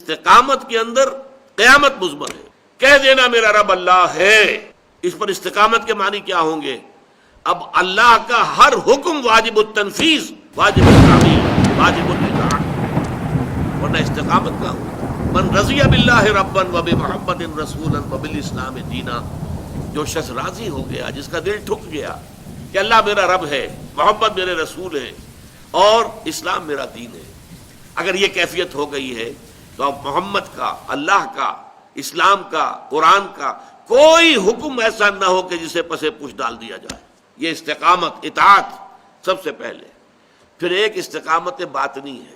استقامت کے اندر قیامت مضمر ہے. کہہ دینا میرا رب اللہ ہے، اس پر استقامت کے معنی کیا ہوں گے؟ اب اللہ کا ہر حکم واجب التنفیذ، واجب التعمیل، واجب الاطاعت، ورنہ استقامت کا ہو. من رضی باللہ ربا وبمحمد رسولا وبالاسلام دینا، جو شخص راضی ہو گیا، جس کا دل ٹھک گیا کہ اللہ میرا رب ہے، محمد میرے رسول ہے اور اسلام میرا دین ہے، اگر یہ کیفیت ہو گئی ہے تو اب محمد کا، اللہ کا، اسلام کا، قرآن کا کوئی حکم ایسا نہ ہو کہ جسے پسے پوچھ ڈال دیا جائے. یہ استقامت، اطاعت سب سے پہلے. پھر ایک استقامت باطنی ہے،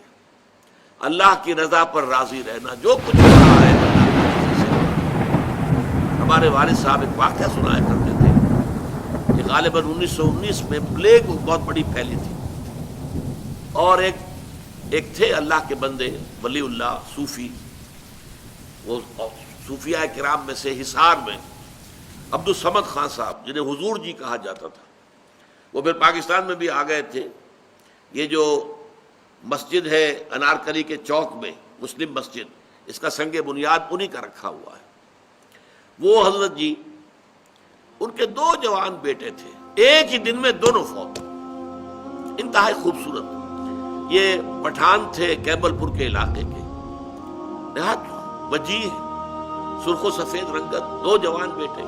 اللہ کی رضا پر راضی رہنا، جو کچھ ہو رہا ہے اللہ کی رضا سے. ہمارے والد صاحب ایک واقعہ سنایا کرتے تھے کہ غالباً 1919 میں پلیگ بہت بڑی پھیلی تھی، اور ایک تھے اللہ کے بندے، ولی اللہ، صوفی، وہ صوفیاء کرام میں سے حصار میں عبد الصمد خان صاحب، جنہیں حضور جی کہا جاتا تھا، وہ پھر پاکستان میں بھی آ گئے تھے. یہ جو مسجد ہے انارکلی کے چوک میں، مسلم مسجد، اس کا سنگ بنیاد انہی کا رکھا ہوا ہے. وہ حضرت جی، ان کے 2 جوان بیٹے تھے، ایک ہی دن میں دونوں فوت، انتہائی خوبصورت. یہ پٹھان تھے کیبل پور کے علاقے کے، نہایت وجیح، سرخ و سفید رنگت، 2 جوان بیٹے،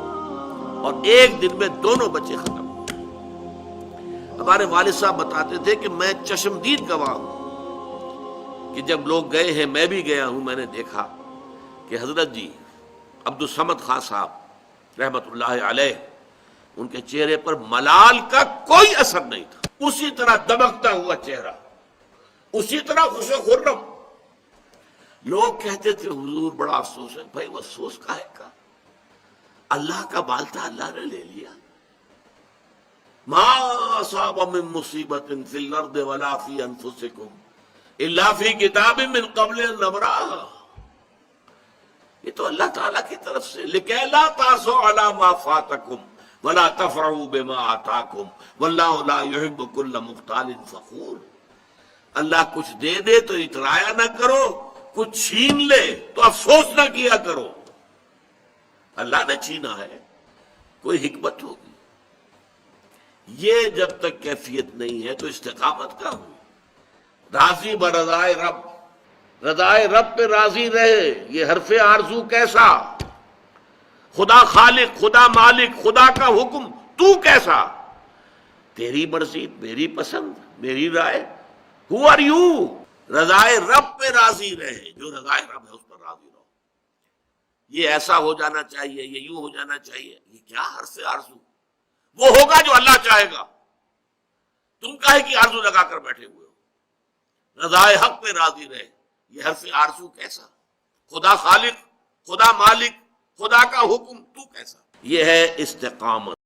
اور ایک دن میں دونوں بچے ختم. ہمارے والد صاحب بتاتے تھے کہ میں چشمدید گواہ ہوں کہ جب لوگ گئے ہیں، میں بھی گیا ہوں، میں نے دیکھا کہ حضرت جی عبد الصمد خان صاحب رحمت اللہ علیہ، ان کے چہرے پر ملال کا کوئی اثر نہیں تھا، اسی طرح دمکتا ہوا چہرہ، اسی طرح خوش و خرم. لوگ کہتے تھے حضور بڑا افسوس ہے. بھائی وہ افسوس کاہے کا؟ اللہ کا مال تھا، اللہ نے لے لیا. ما اصاب من مصیبت فی الارض ولا فی انفسکم الا فی کتاب من قبل ان نبرأها. یہ تو اللہ تعالیٰ کی طرف سے، لکہ لا تاسوا علی ما فاتکم ولا تفرحوا بما آتاکم واللہ لا یحب کل مختال فخور. اللہ کچھ دے دے تو اترایا نہ کرو، کچھ چھین لے تو افسوس نہ کیا کرو. اللہ نے چھینا ہے، کوئی حکمت ہوگی. یہ جب تک کیفیت نہیں ہے تو استقامت کا ہو. راضی برضائے رب، رضائے رب پہ راضی رہے، یہ حرف آرزو کیسا؟ خدا خالق، خدا مالک، خدا کا حکم، تو کیسا؟ تیری مرضی، میری پسند، میری رائے. Who are you؟ رضائے رب پہ راضی رہے، جو رضائے رب ہے اس پر راضی رہو. یہ ایسا ہو جانا چاہیے، یہ یوں ہو جانا چاہیے، یہ کیا حرف آرزو؟ وہ ہوگا جو اللہ چاہے گا. تم کاہے کی آرزو لگا کر بیٹھے ہوئے ہو؟ رضائے حق پہ راضی رہے، یہ حرف آرزو کیسا؟ خدا خالق، خدا مالک، خدا کا حکم، تو کیسا؟ یہ ہے استقامت.